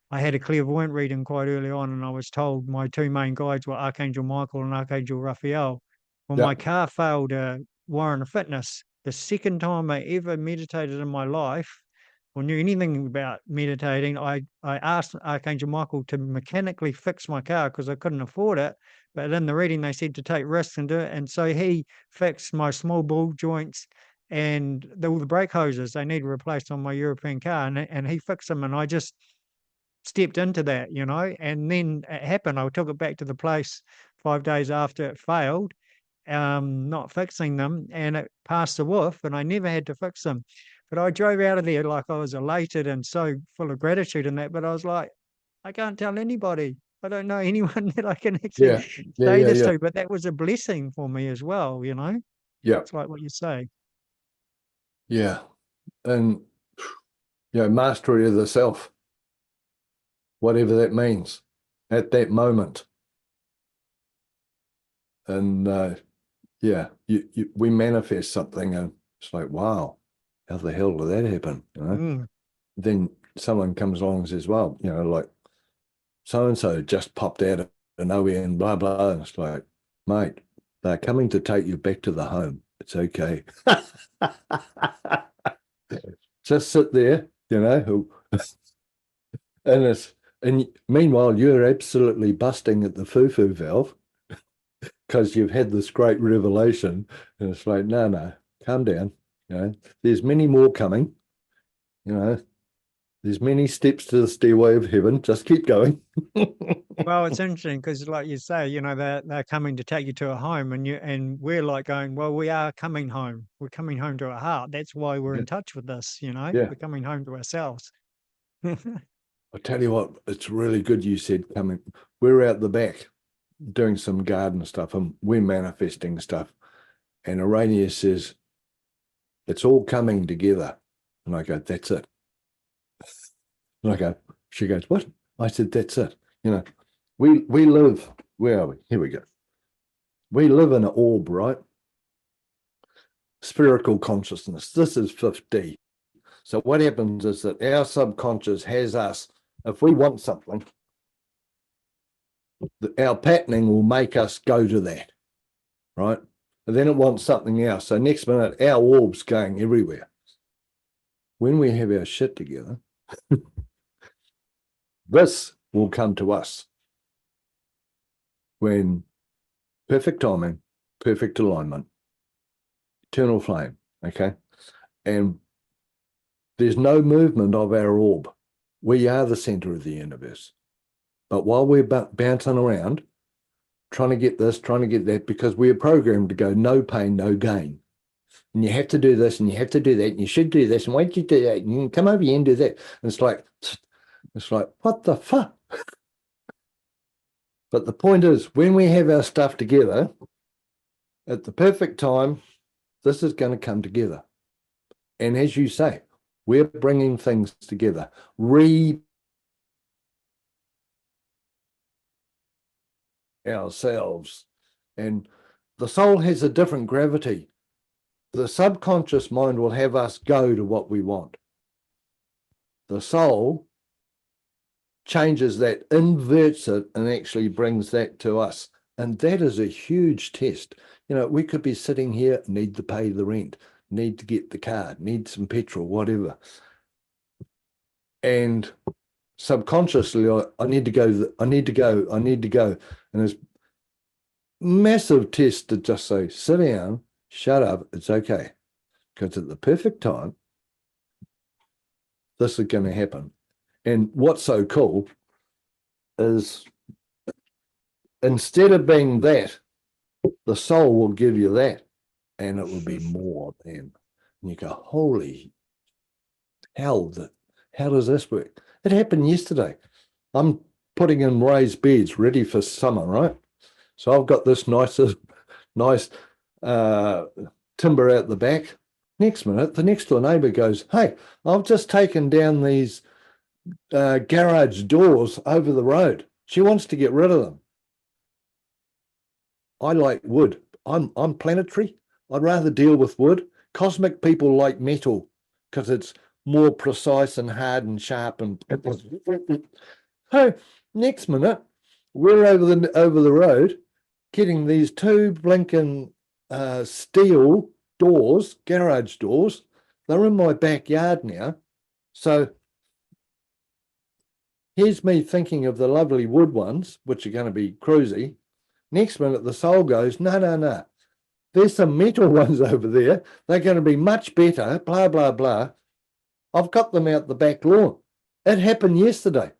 Speaker 1: I had a clairvoyant reading quite early on, and I was told my two main guides were Archangel Michael and Archangel Raphael. Well,
Speaker 2: yeah,
Speaker 1: my car failed Warren Fitness. The second time I ever meditated in my life or knew anything about meditating, I asked Archangel Michael to mechanically fix my car because I couldn't afford it. But in the reading, they said to take risks and do it. And so he fixed my small ball joints and all the brake hoses they needed replaced on my European car. And he fixed them. And I just stepped into that, and then it happened. I took it back to the place 5 days after it failed, not fixing them, and it passed the woof, and I never had to fix them. But I drove out of there like I was elated and so full of gratitude in that. But I was like, I can't tell anybody. I don't know anyone that I can actually
Speaker 2: yeah, yeah,
Speaker 1: say
Speaker 2: yeah,
Speaker 1: this
Speaker 2: yeah,
Speaker 1: to. But that was a blessing for me as well.
Speaker 2: yeah,
Speaker 1: It's like what you say.
Speaker 2: yeah. And mastery of the self, whatever that means, at that moment. And yeah, we manifest something, and it's like, wow, how the hell did that happen?
Speaker 1: Mm.
Speaker 2: Then someone comes along and says, well, like so and so just popped out of nowhere and blah blah. And it's like, mate, they're coming to take you back to the home. It's okay. Just sit there, and meanwhile you're absolutely busting at the foo-foo valve because you've had this great revelation, and it's like, no, calm down. There's many more coming. You know, there's many steps to the stairway of heaven. Just keep going.
Speaker 1: Well, it's interesting because, like you say, they're coming to take you to a home, and we're like going, well, we are coming home. We're coming home to our heart. That's why we're
Speaker 2: Yeah,
Speaker 1: in touch with this.
Speaker 2: yeah.
Speaker 1: We're coming home to ourselves.
Speaker 2: I tell you what, it's really good you said coming. We're out the back doing some garden stuff and we're manifesting stuff. And Arania says, it's all coming together. And I go, that's it. And I go, she goes, what? I said, that's it. We live, where are we? Here we go. We live in an orb, right? Spherical consciousness. This is 5D. So what happens is that our subconscious has us, if we want something, our patterning will make us go to that, right? And then it wants something else. So next minute, our orb's going everywhere. When we have our shit together, this will come to us when perfect timing, perfect alignment, eternal flame, okay? And there's no movement of our orb. We are the center of the universe. But while we're bouncing around, trying to get this, trying to get that, because we're programmed to go no pain, no gain. And you have to do this and you have to do that and you should do this and why don't you do that and you can come over here and do that. And it's like, what the fuck? But the point is, when we have our stuff together, at the perfect time, this is going to come together. And as you say, we're bringing things together, ourselves. And the soul has a different gravity. The subconscious mind will have us go to what we want. The soul changes that, inverts it, and actually brings that to us. And that is a huge test. You know, we could be sitting here, need to pay the rent, need to get the car, need some petrol, whatever. And subconsciously, I need to go, I need to go, I need to go. And it's massive test to just say, sit down, shut up, it's okay. Because at the perfect time, this is going to happen. And what's so cool is instead of being that, the soul will give you that, and it will be more than. And you go, holy hell, how does this work? It happened yesterday. I'm putting in raised beds ready for summer, right? So I've got this nice timber out the back. Next minute, the next door neighbour goes, hey, I've just taken down these garage doors over the road. She wants to get rid of them. I like wood. I'm planetary. I'd rather deal with wood. Cosmic people like metal because it's more precise and hard and sharp. And hey, next minute, we're over the road getting these two blinking steel doors, garage doors. They're in my backyard now. So here's me thinking of the lovely wood ones, which are going to be cruisy. Next minute, the soul goes, no. There's some metal ones over there. They're going to be much better, blah, blah, blah. I've got them out the back lawn. It happened yesterday.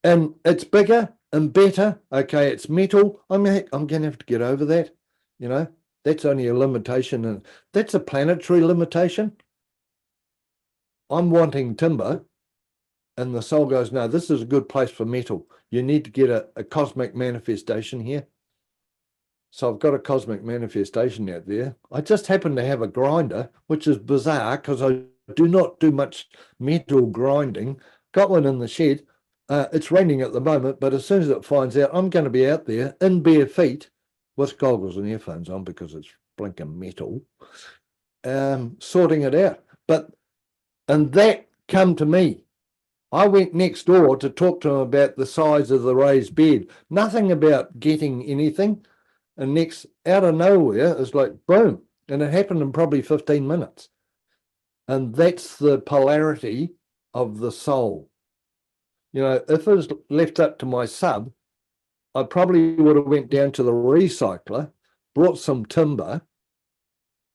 Speaker 2: And it's bigger and better. Okay, it's metal. I'm going to have to get over that. You know, that's only a limitation. And that's a planetary limitation. I'm wanting timber. And the soul goes, no, this is a good place for metal. You need to get a cosmic manifestation here. So I've got a cosmic manifestation out there. I just happen to have a grinder, which is bizarre because I do not do much metal grinding. Got one in the shed. It's raining at the moment, but as soon as it finds out, I'm going to be out there in bare feet with goggles and earphones on because it's blinking metal, sorting it out. And that come to me. I went next door to talk to him about the size of the raised bed. Nothing about getting anything. And next, out of nowhere, it's like, boom. And it happened in probably 15 minutes. And that's the polarity of the soul. You know, if it was left up to my sub, I probably would have went down to the recycler, brought some timber,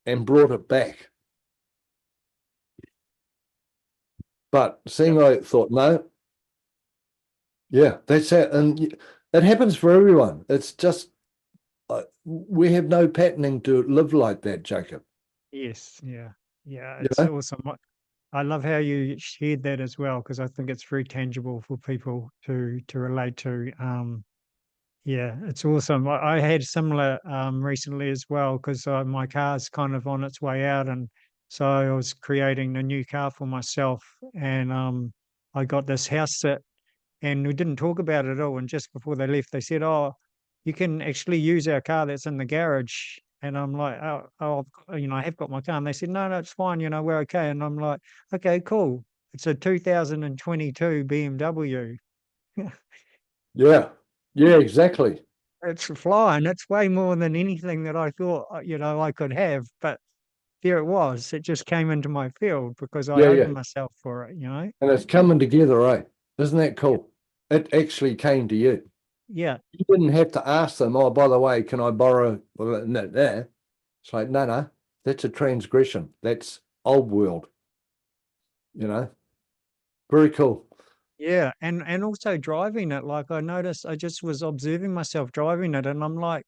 Speaker 2: and brought it back. But seeing I thought, no, yeah, that's it. And it happens for everyone. It's just, we have no patterning to live like that, Jacob.
Speaker 1: Yes, yeah,
Speaker 2: You
Speaker 1: it's
Speaker 2: know?
Speaker 1: awesome. I love how you shared that as well because I think it's very tangible for people to relate to. Yeah, it's awesome. I had similar recently as well because my car's kind of on its way out, and so I was creating a new car for myself, and I got this house sit, and we didn't talk about it at all. And just before they left, they said, "Oh, you can actually use our car that's in the garage." And I'm like, I have got my car. And they said, no, it's fine. We're okay. And I'm like, okay, cool. It's a 2022 BMW.
Speaker 2: Yeah. Yeah, exactly.
Speaker 1: It's flying. It's way more than anything that I thought, I could have. But there it was. It just came into my field because I
Speaker 2: Yeah.
Speaker 1: opened myself for it.
Speaker 2: And it's coming together, right? Isn't that
Speaker 1: Yeah.
Speaker 2: cool? It actually came to you.
Speaker 1: Yeah.
Speaker 2: You didn't have to ask them, oh, by the way, can I borrow? Well, no. It's like, no, that's a transgression. That's old world, you know? Very cool.
Speaker 1: Yeah. And also driving it. Like I noticed, I just was observing myself driving it, and I'm like,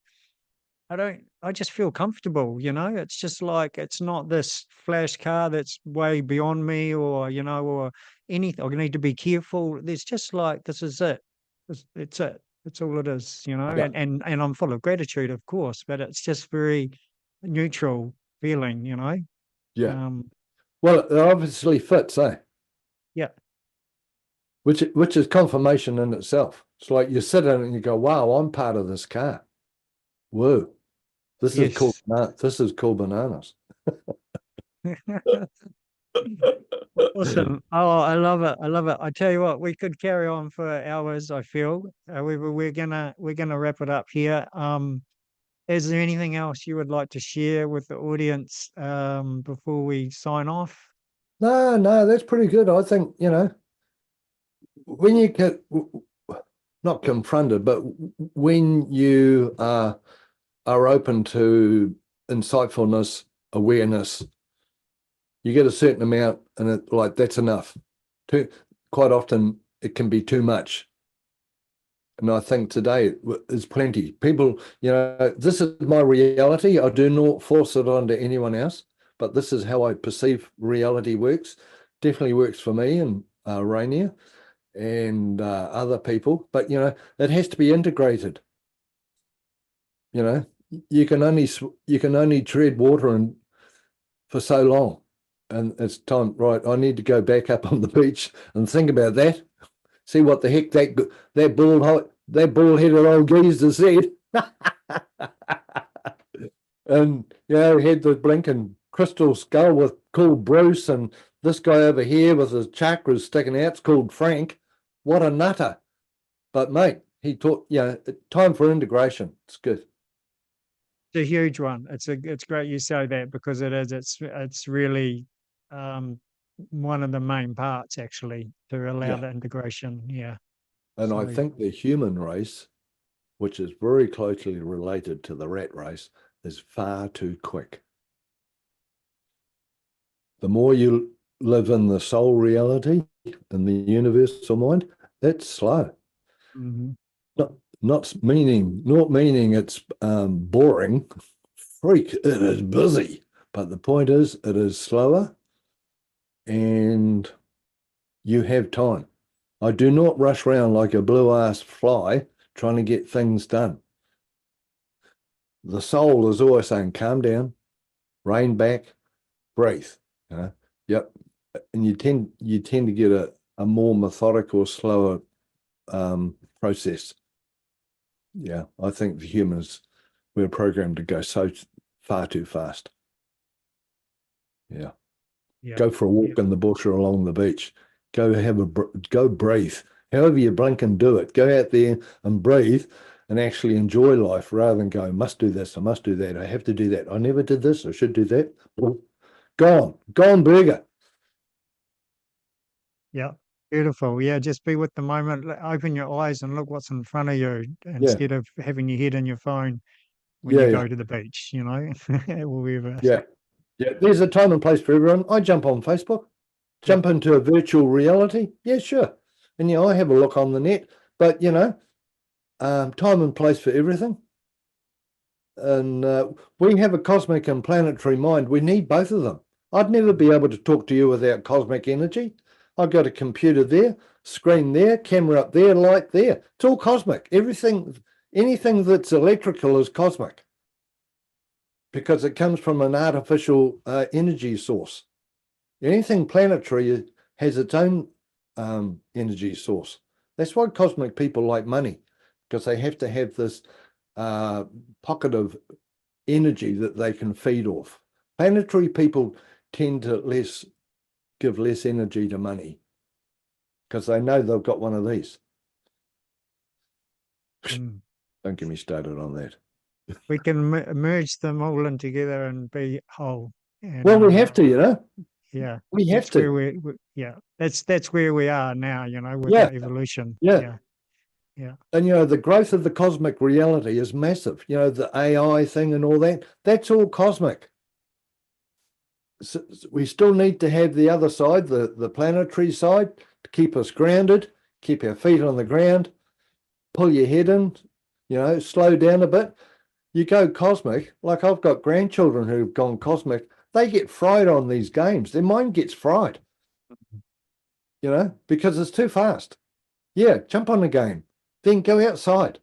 Speaker 1: I just feel comfortable. It's just like, it's not this flash car that's way beyond me or anything. I need to be careful. There's just like, this is it. It's it. It's all it is.
Speaker 2: Yeah.
Speaker 1: And I'm full of gratitude, of course, but it's just very neutral feeling.
Speaker 2: Yeah.
Speaker 1: Um,
Speaker 2: Well, it obviously fits, eh?
Speaker 1: yeah.
Speaker 2: Which is confirmation in itself. It's like you sit in it and you go, wow, I'm part of this car. Whoa. This is cool.
Speaker 1: Yes.
Speaker 2: This is cool bananas.
Speaker 1: Awesome. Oh, I love it. I love it. I tell you what, we could carry on for hours, I feel. However, we're gonna wrap it up here. Is there anything else you would like to share with the audience before we sign off?
Speaker 2: No, that's pretty good. I think, when you get not confronted, but when you are open to insightfulness, awareness, you get a certain amount, and that's enough. Quite often, it can be too much. And I think today is plenty. People, this is my reality. I do not force it onto anyone else, but this is how I perceive reality works. Definitely works for me and Rainier and other people. But, it has to be integrated. You can only tread water and for so long. And it's time, right? I need to go back up on the beach and think about that. See what the heck that bald-headed old geezer said. And had the blinking crystal skull with called Bruce, and this guy over here with his chakras sticking out, it's called Frank. What a nutter. But mate, he taught, time for integration. It's good.
Speaker 1: It's a huge one. It's great you say that because it is. It's really one of the main parts actually to allow
Speaker 2: Yeah.
Speaker 1: the integration. Yeah.
Speaker 2: And I
Speaker 1: So
Speaker 2: think the human race, which is very closely related to the rat race, is far too quick. The more you live in the soul reality, in the universal mind, it's slow.
Speaker 1: mhm.
Speaker 2: Not meaning it's boring. Freak, it is busy. But the point is, it is slower and you have time. I do not rush around like a blue-ass fly trying to get things done. The soul is always saying, calm down, rein back, breathe. Yep. And you tend to get a more methodical, slower process. Yeah, I think the humans, we're programmed to go so far too fast. Yeah.
Speaker 1: Yeah.
Speaker 2: Go for a walk in the bush or along the beach. Go breathe. However you blink and do it. Go out there and breathe and actually enjoy life rather than go, must do this, I must do that, I have to do that. I never did this, I should do that. Gone burger.
Speaker 1: Yeah. Beautiful. Yeah. Just be with the moment. Open your eyes and look what's in front of you
Speaker 2: Yeah,
Speaker 1: instead of having your head in your phone when you
Speaker 2: yeah,
Speaker 1: go to the beach, or wherever.
Speaker 2: yeah. Yeah, there's a time and place for everyone. I jump on Facebook,
Speaker 1: Yeah.
Speaker 2: jump into a virtual reality. Yeah, sure. And I have a look on the net, but time and place for everything. And we have a cosmic and planetary mind. We need both of them. I'd never be able to talk to you without cosmic energy. I've got a computer there, screen there, camera up there, light there. It's all cosmic. Anything that's electrical is cosmic because it comes from an artificial energy source. Anything planetary has its own energy source. That's why cosmic people like money, because they have to have this pocket of energy that they can feed off. Planetary people tend to give less energy to money because they know they've got one of these.
Speaker 1: Mm.
Speaker 2: Don't get me started on that.
Speaker 1: We can merge them all in together and be whole. And
Speaker 2: Well, we have to,
Speaker 1: yeah,
Speaker 2: we have
Speaker 1: that's where
Speaker 2: to.
Speaker 1: yeah, that's where we are now, with
Speaker 2: Yeah,
Speaker 1: our evolution.
Speaker 2: yeah.
Speaker 1: Yeah. Yeah.
Speaker 2: And, the growth of the cosmic reality is massive. The AI thing and all that, that's all cosmic. So we still need to have the other side, the planetary side, to keep us grounded, keep our feet on the ground, pull your head in, slow down a bit. You go cosmic, like I've got grandchildren who've gone cosmic, they get fried on these games. Their mind gets fried, because it's too fast. Yeah, jump on the game, then go outside,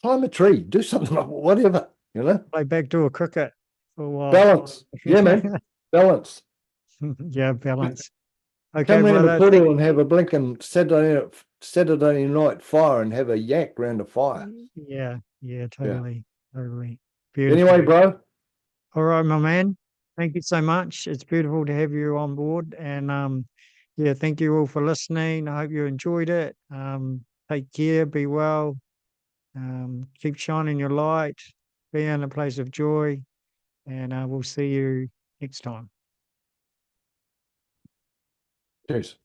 Speaker 2: climb a tree, do something, whatever,
Speaker 1: Play backdoor cricket for a while.
Speaker 2: balance. Yeah, man, balance.
Speaker 1: Yeah, balance. Okay,
Speaker 2: Come round a
Speaker 1: brother.
Speaker 2: poodle and have a blinking Saturday night fire and have a yak round a fire.
Speaker 1: Yeah,
Speaker 2: Yeah.
Speaker 1: totally.
Speaker 2: Anyway,
Speaker 1: Beautiful.
Speaker 2: bro,
Speaker 1: All right, my man. Thank you so much. It's beautiful to have you on board. And yeah, thank you all for listening. I hope you enjoyed it. Take care, be well, keep shining your light, be in a place of joy, and we'll see you next time.
Speaker 2: Cheers.